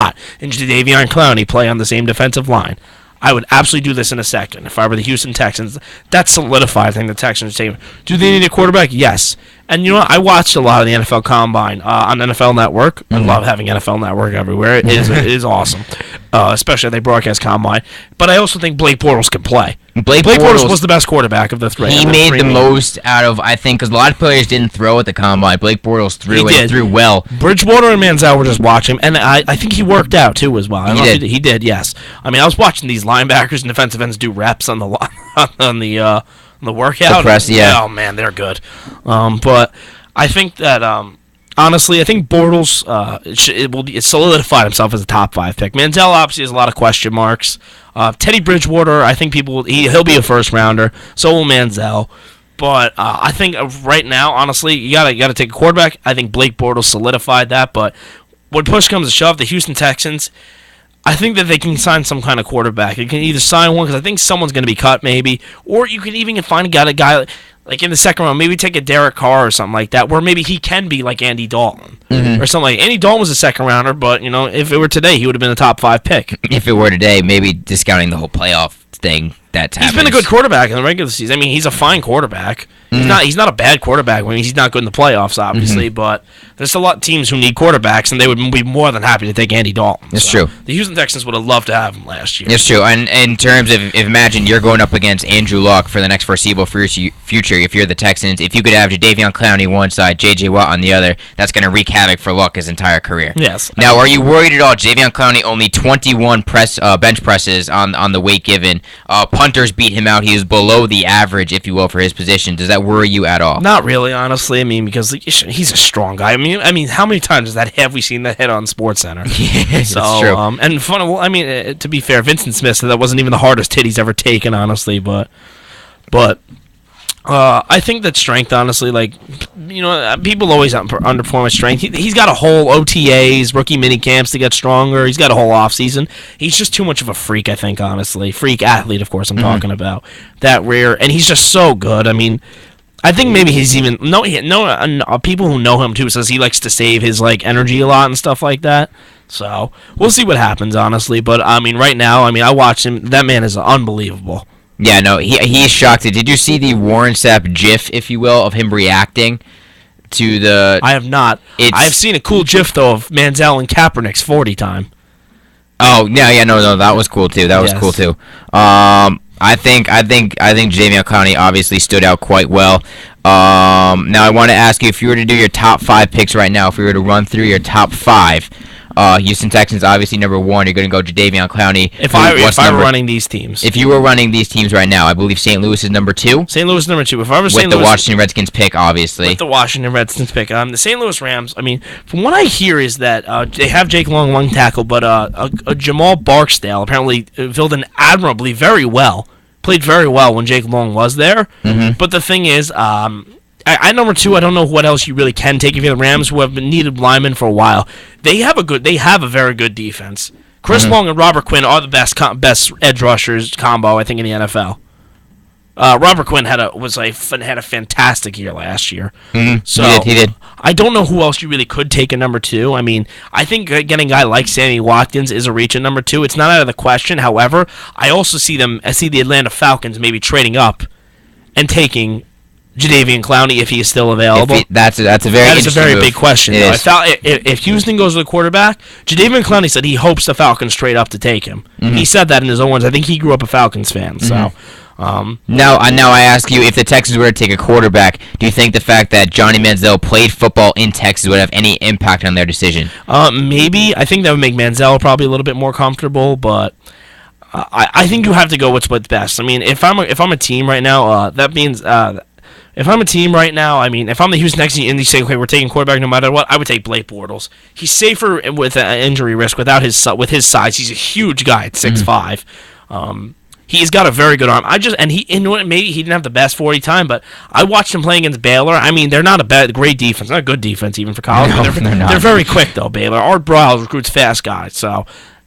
and Jadeveon Clowney play on the same defensive line. I would absolutely do this in a second. If I were the Houston Texans, that's solidified. I think the Texans say, do they need a quarterback? Yes. And you know what? I watched a lot of the NFL Combine on NFL Network. I love having NFL Network everywhere. It is awesome, especially if they broadcast Combine. But I also think Blake Bortles can play. Blake Bortles was the best quarterback of the three. He made the most out of, I think, because a lot of players didn't throw at the Combine. Blake Bortles threw well. Bridgewater and Manziel were just watching him, and I think he worked out too as well. He did, yes. I mean, I was watching these linebackers and defensive ends do reps on the workout. The press, yeah. Oh man, they're good. But I think that honestly, I think Bortles it solidified himself as a top 5 pick. Manziel obviously has a lot of question marks. Teddy Bridgewater, I think he'll be a first rounder. So will Manziel. But I think right now, honestly, you gotta take a quarterback. I think Blake Bortles solidified that. But when push comes to shove, the Houston Texans, I think that they can sign some kind of quarterback. You can either sign one because I think someone's going to be cut maybe, or you can even find a guy like in the second round, maybe take a Derek Carr or something like that, where maybe he can be like Andy Dalton or something like. Andy Dalton was a second rounder, but you know, if it were today, he would have been a top 5 pick. If it were today, maybe discounting the whole playoff thing. He's been a good quarterback in the regular season. I mean, he's a fine quarterback. He's not a bad quarterback. I mean, he's not good in the playoffs, obviously, but there's a lot of teams who need quarterbacks, and they would be more than happy to take Andy Dalton. It's true. The Houston Texans would have loved to have him last year. It's true. And in terms of, imagine you're going up against Andrew Luck for the next foreseeable future, if you're the Texans, if you could have Jadeveon Clowney one side, J.J. Watt on the other, that's going to wreak havoc for Luck his entire career. Yes. Now, are you worried at all? Jadeveon Clowney only 21 bench presses on the weight given. Punters beat him out. He was below the average, if you will, for his position. Does that worry you at all? Not really, honestly. I mean, because he's a strong guy. I mean, how many times have we seen that hit on SportsCenter? Yeah, so, that's true. And fun. Well, I mean, to be fair, Vincent Smith said that wasn't even the hardest hit he's ever taken, honestly. But I think that strength, honestly, like, you know, people always underperform with strength. He's got a whole OTAs, rookie mini camps to get stronger. He's got a whole offseason. He's just too much of a freak, I think, honestly. Freak athlete, of course, I'm talking about. That rare, and he's just so good. I mean, I think maybe he's even people who know him too says he likes to save his like energy a lot and stuff like that. So we'll see what happens, honestly. But I mean, right now, I mean, I watched him. That man is unbelievable. Yeah, no, he's shocked. Did you see the Warren Sapp GIF, if you will, of him reacting to the? I have not. I've seen a cool GIF though of Manziel and Kaepernick's 40 time. Oh yeah, no, that was cool too. That was cool too. I think Jadeveon Clowney obviously stood out quite well. Now I want to ask you, if you were to do your top 5 picks right now, if we were to run through your top 5, Houston Texans obviously number 1. You're going to go Jadeveon Clowney. If I were running these teams, if you were running these teams right now, I believe St. Louis is number 2. St. Louis is number 2. If I was with the Washington Redskins pick, obviously. With the Washington Redskins pick, the St. Louis Rams. I mean, from what I hear is that they have Jake Long, one tackle, but a Jamal Barksdale apparently filled in admirably, very well. Played very well when Jake Long was there. But the thing is, I number 2, I don't know what else you really can take if you're the Rams, who have been needed linemen for a while. They have a very good defense. Chris Long and Robert Quinn are the best edge rushers combo, I think, in the NFL. Robert Quinn had a fantastic year last year. So he did. I don't know who else you really could take at number 2. I mean, I think getting a guy like Sammy Watkins is a reach at number 2. It's not out of the question. However, I also see the Atlanta Falcons maybe trading up and taking Jadeveon Clowney if he is still available. That's a very big question. If Houston goes with a quarterback, Jadeveon Clowney said he hopes the Falcons trade up to take him. He said that in his own words. I think he grew up a Falcons fan. So. Now I ask you, if the Texans were to take a quarterback, do you think the fact that Johnny Manziel played football in Texas would have any impact on their decision? Maybe. I think that would make Manziel probably a little bit more comfortable, but I think you have to go with what's best. I mean, if I'm a team right now, that means if I'm a team right now, I mean, if I'm the Houston Texans and they say, okay, we're taking quarterback no matter what, I would take Blake Bortles. He's safer with injury risk with his size. He's a huge guy at 6'5". He's got a very good arm. Maybe he didn't have the best 40 time, but I watched him playing against Baylor. I mean, they're not a great defense, not a good defense even for college. No, they're not. They're very quick though. Baylor. Art Briles recruits fast guys, so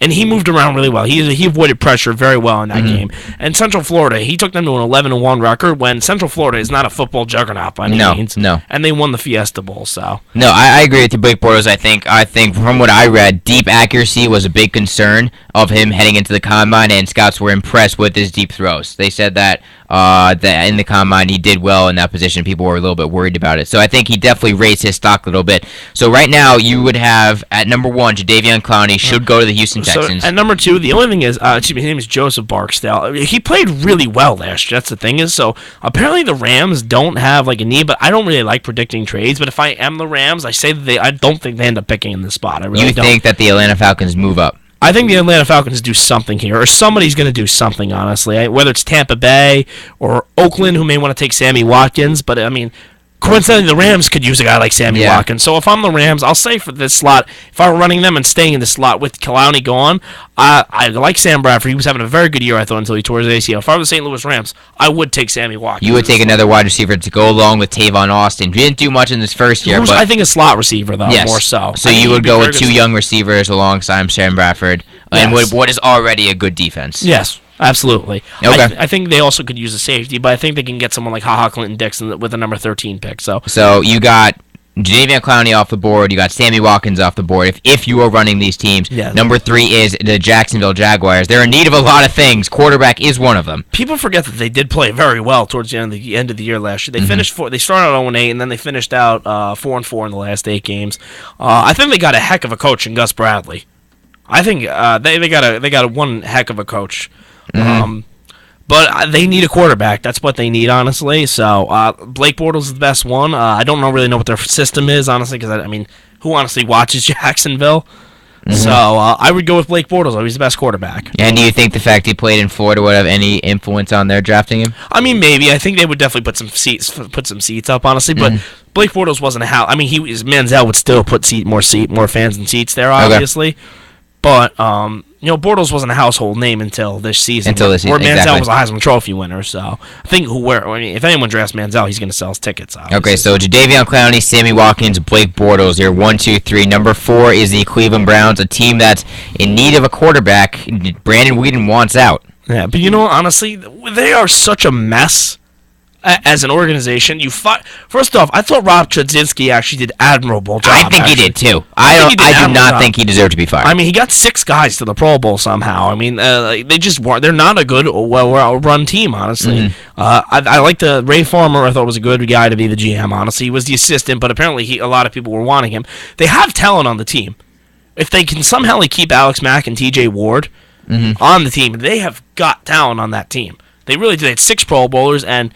And he moved around really well. He avoided pressure very well in that game. And Central Florida, he took them to an 11-1 record when Central Florida is not a football juggernaut by any means. No. And they won the Fiesta Bowl. So no, I agree with you, Blake Bortles. I think from what I read, deep accuracy was a big concern of him heading into the combine, and scouts were impressed with his deep throws. They said that in the combine he did well in that position. People were a little bit worried about it. So I think he definitely raised his stock a little bit. So right now you would have at number 1, Jadeveon Clowney should go to the Houston Texans. So at number 2, the only thing is, his name is Joseph Barksdale. He played really well last year. That's the thing is, so apparently the Rams don't have like a need, but I don't really like predicting trades. But if I am the Rams, I say that I don't think they end up picking in this spot. I really don't. You think that the Atlanta Falcons move up? I think the Atlanta Falcons do something here, or somebody's going to do something, honestly. Whether it's Tampa Bay or Oakland, who may want to take Sammy Watkins. But, I mean, coincidentally, the Rams could use a guy like Sammy Watkins. So if I'm the Rams, I'll say for this slot, if I were running them and staying in the slot with Clowney gone, I like Sam Bradford. He was having a very good year, I thought, until he tore his ACL. If I was the St. Louis Rams, I would take Sammy Watkins. You would take another wide receiver to go along with Tavon Austin. He didn't do much in his first year. But I think a slot receiver, though, more so. So you would go with 2 young receivers alongside Sam Bradford, and what is already a good defense. Yes. Absolutely. Okay. I think they also could use a safety, but I think they can get someone like HaHa Clinton Dixon with a number 13 pick. So you got Jadeveon Clowney off the board. You got Sammy Watkins off the board. If you are running these teams, number 3 is the Jacksonville Jaguars. They're in need of a lot of things. Quarterback is one of them. People forget that they did play very well towards the end of the year last year. They finished They started out 0-8, and then they finished out 4-4 in the last 8 games. I think they got a heck of a coach in Gus Bradley. I think they got one heck of a coach. But they need a quarterback. That's what they need, honestly. So Blake Bortles is the best one. I don't really know what their system is, honestly, because, I mean, who honestly watches Jacksonville? So I would go with Blake Bortles. He's the best quarterback. And do you think the fact he played in Florida would have any influence on their drafting him? I mean, maybe. I think they would definitely put some seats up, honestly. But Blake Bortles wasn't a house. I mean, Manziel would still put more fans and seats there, obviously. Okay. But Bortles wasn't a household name until this season. Where Manziel was a Heisman Trophy winner. So I think if anyone drafts Manziel, he's going to sell his tickets. Obviously. Okay, so Jadeveon Clowney, Sammy Watkins, Blake Bortles. You're 1, 2, 3. Number 4 is the Cleveland Browns, a team that's in need of a quarterback. Brandon Weeden wants out. Yeah, but honestly, they are such a mess. As an organization, first off, I thought Rob Chudzinski actually did admirable job. I think he did too. I do not think he deserved to be fired. I mean, he got 6 guys to the Pro Bowl somehow. I mean, they just weren't. They're not a good, well-run team, honestly. I like Ray Farmer. I thought was a good guy to be the GM. Honestly, he was the assistant, but apparently a lot of people were wanting him. They have talent on the team. If they can somehow keep Alex Mack and T.J. Ward on the team, they have got talent on that team. They really do. They had 6 Pro Bowlers and.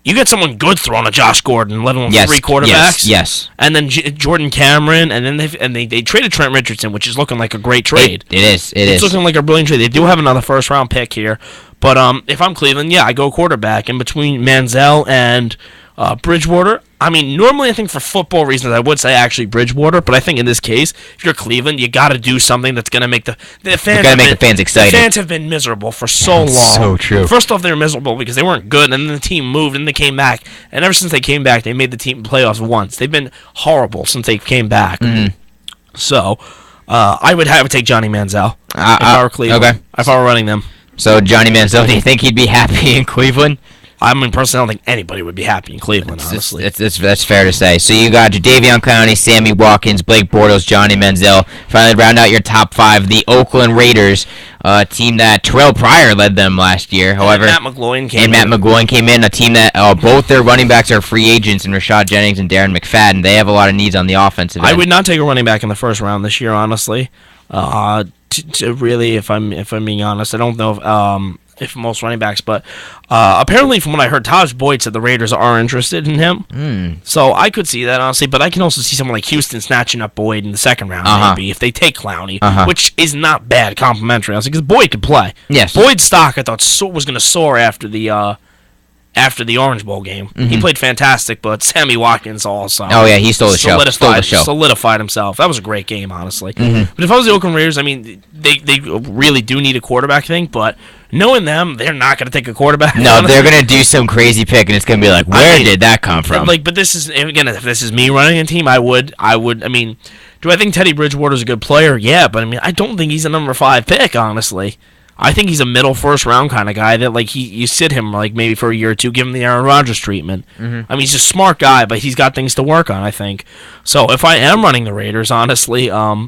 You get someone good throwing a Josh Gordon, let alone 3 quarterbacks. Yes. And then Jordan Cameron, and then they traded Trent Richardson, which is looking like a great trade. It is. It's looking like a brilliant trade. They do have another first-round pick here. But if I'm Cleveland, I go quarterback. In between Manziel and Bridgewater, I mean, normally I think for football reasons I would say actually Bridgewater, but I think in this case, if you're Cleveland, you got to do something that's going to make the fans. Got to make the fans excited. The fans have been miserable for so long. So true. First off, they were miserable because they weren't good, and then the team moved and they came back, and ever since they came back, they made the team playoffs once. They've been horrible since they came back. So, I would take Johnny Manziel if I were Cleveland. Okay. If I were running them. So Johnny Manziel, do you think he'd be happy in Cleveland? I mean, personally, I don't think anybody would be happy in Cleveland, honestly. That's fair to say. So you got Jadeveon Clowney, Sammy Watkins, Blake Bortles, Johnny Manziel. Finally, round out your top 5, the Oakland Raiders, a team that Terrell Pryor led them last year. However, Matt McGloin came in, a team that both their running backs are free agents, in Rashad Jennings and Darren McFadden. They have a lot of needs on the offensive end. I would not take a running back in the first round this year, honestly. Really, if I'm being honest, I don't know if most running backs, but apparently from what I heard, Taj Boyd said the Raiders are interested in him. So I could see that, honestly, but I can also see someone like Houston snatching up Boyd in the second round, maybe, if they take Clowney, which is not bad complimentary, honestly, because Boyd could play. Yes. Boyd's stock, I thought, was going to soar after the Orange Bowl game. He played fantastic, but Sammy Watkins also. Oh, yeah, he stole the show. Solidified himself. That was a great game, honestly. But if I was the Oakland Raiders, I mean, they really do need a quarterback thing, but knowing them, they're not going to take a quarterback. No, they're going to do some crazy pick, and it's going to be like, where did that come from? But this is, again, if this is me running a team, I mean, Do I think Teddy Bridgewater's a good player? Yeah, but I mean, I don't think he's a number 5 pick, honestly. I think he's a middle first round kind of guy that like you sit him like maybe for a year or two, give him the Aaron Rodgers treatment. I mean, he's a smart guy, but he's got things to work on, I think. So if I am running the Raiders, honestly, I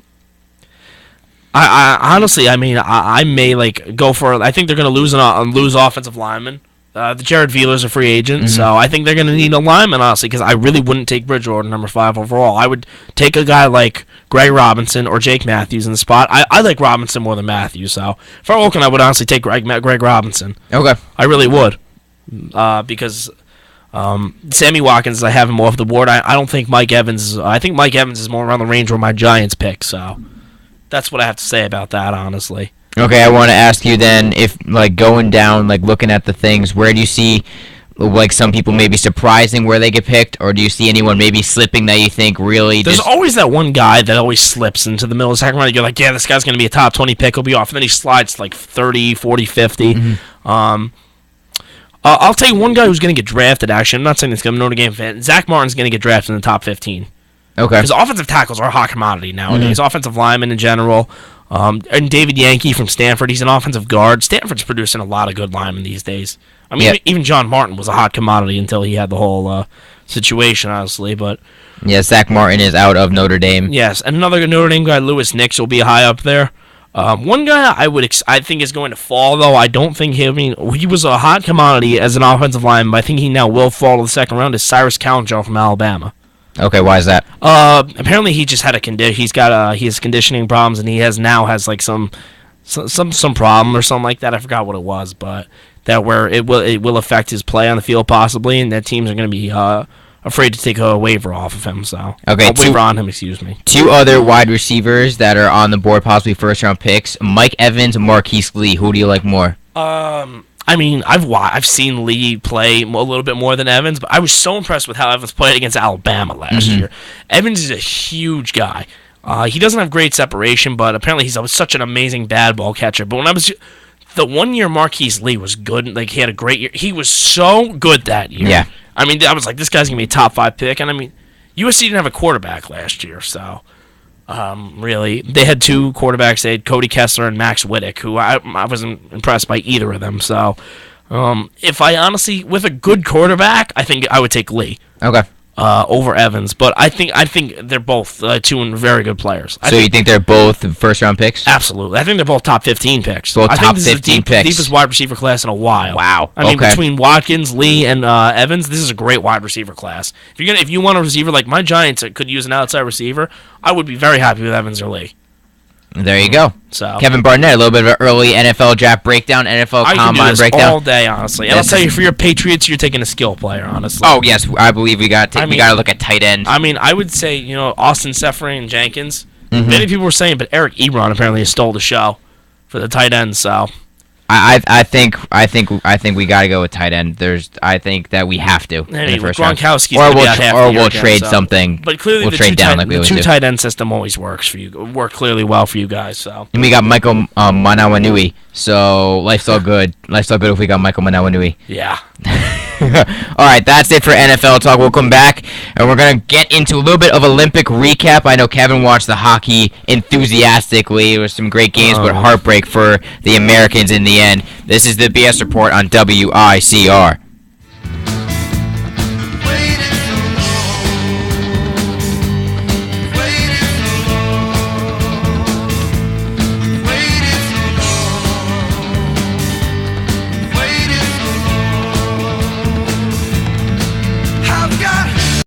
honestly, I mean, I may like go for. I think they're going to lose offensive linemen. The Jared Vealer's a free agent, so I think they're going to need a lineman, honestly, because I really wouldn't take Bridgewater number 5 overall. I would take a guy like Greg Robinson or Jake Matthews in the spot. I like Robinson more than Matthews, so if I were looking, I would honestly take Greg Robinson. Okay. I really would, because Sammy Watkins, I have him off the board. I don't think Mike Evans. I think Mike Evans is more around the range where my Giants pick. So that's what I have to say about that, honestly. Okay, I want to ask you then, if like going down, like looking at the things, where do you see like some people maybe surprising where they get picked, or do you see anyone maybe slipping that you think really? There's always that one guy that always slips into the middle of the second round. You're like, yeah, this guy's going to be a top 20 pick. He'll be off, and then he slides to like 30, 40, 50. I'll tell you one guy who's going to get drafted. Actually, I'm not saying this because I'm a Notre Game fan. Zach Martin's going to get drafted in the top 15. Okay. Because offensive tackles are a hot commodity nowadays. Offensive linemen in general. And David Yankee from Stanford, he's an offensive guard. Stanford's producing a lot of good linemen these days. I mean, even John Martin was a hot commodity until he had the whole situation, honestly. But yeah, Zach Martin is out of Notre Dame. Yes, and another Notre Dame guy, Lewis Nix, will be high up there. One guy I think is going to fall, though. I don't think he was a hot commodity as an offensive lineman, but I think he now will fall to the second round, is Cyrus Countjoe from Alabama. Okay, why is that? Apparently he just had he has conditioning problems, and he has like some problem or something like that. I forgot what it was, but that where it will affect his play on the field possibly, and that teams are going to be afraid to take a waiver off of him. So okay, waiver on him. Excuse me. 2 other wide receivers that are on the board, possibly first round picks: Mike Evans, Marquise Lee. Who do you like more? I mean, I've seen Lee play a little bit more than Evans, but I was so impressed with how Evans played against Alabama last year. Evans is a huge guy. He doesn't have great separation, but apparently he's such an amazing bad ball catcher. But the 1 year Marquise Lee was good. Like, he had a great year. He was so good that year. Yeah. I mean, I was like, this guy's going to be a top 5 pick. And I mean, USC didn't have a quarterback last year, so really, they had 2 quarterbacks. They had Cody Kessler and Max Wittick, who I wasn't impressed by either of them. So, if I honestly, with a good quarterback, I think I would take Lee. Okay. Over Evans, but I think they're both 2 very good players. You think they're both first round picks? Absolutely, I think they're both top 15 picks. Both I top think this 15 is the picks. deepest wide receiver class in a while. Wow. I mean, between Watkins, Lee, and Evans, this is a great wide receiver class. If you want a receiver like my Giants that could use an outside receiver, I would be very happy with Evans or Lee. There you go. So Kevin Barnett, a little bit of an early NFL draft breakdown, NFL I combine can do this breakdown all day, honestly. And I'll tell you, for your Patriots, you're taking a skill player, honestly. Oh yes, I believe we got to look at tight end. I mean, I would say Austin Seferian and Jenkins. Many people were saying, but Eric Ebron apparently stole the show for the tight end. So I think we got to go with tight end. I think that we have to. And in the first round. Gronkowski's we'll trade something. But clearly, we'll trade down like we always do. The 2 tight end system always works for you. Worked clearly well for you guys. So. And we got Michael Manawanui. So life's all good. Life's all good if we got Michael Manawanui. Yeah. All right, that's it for NFL talk. We'll come back and we're gonna get into a little bit of Olympic recap. I know Kevin watched the hockey enthusiastically. It was some great games, but heartbreak for the Americans in the end. This is the BS Report on WICR.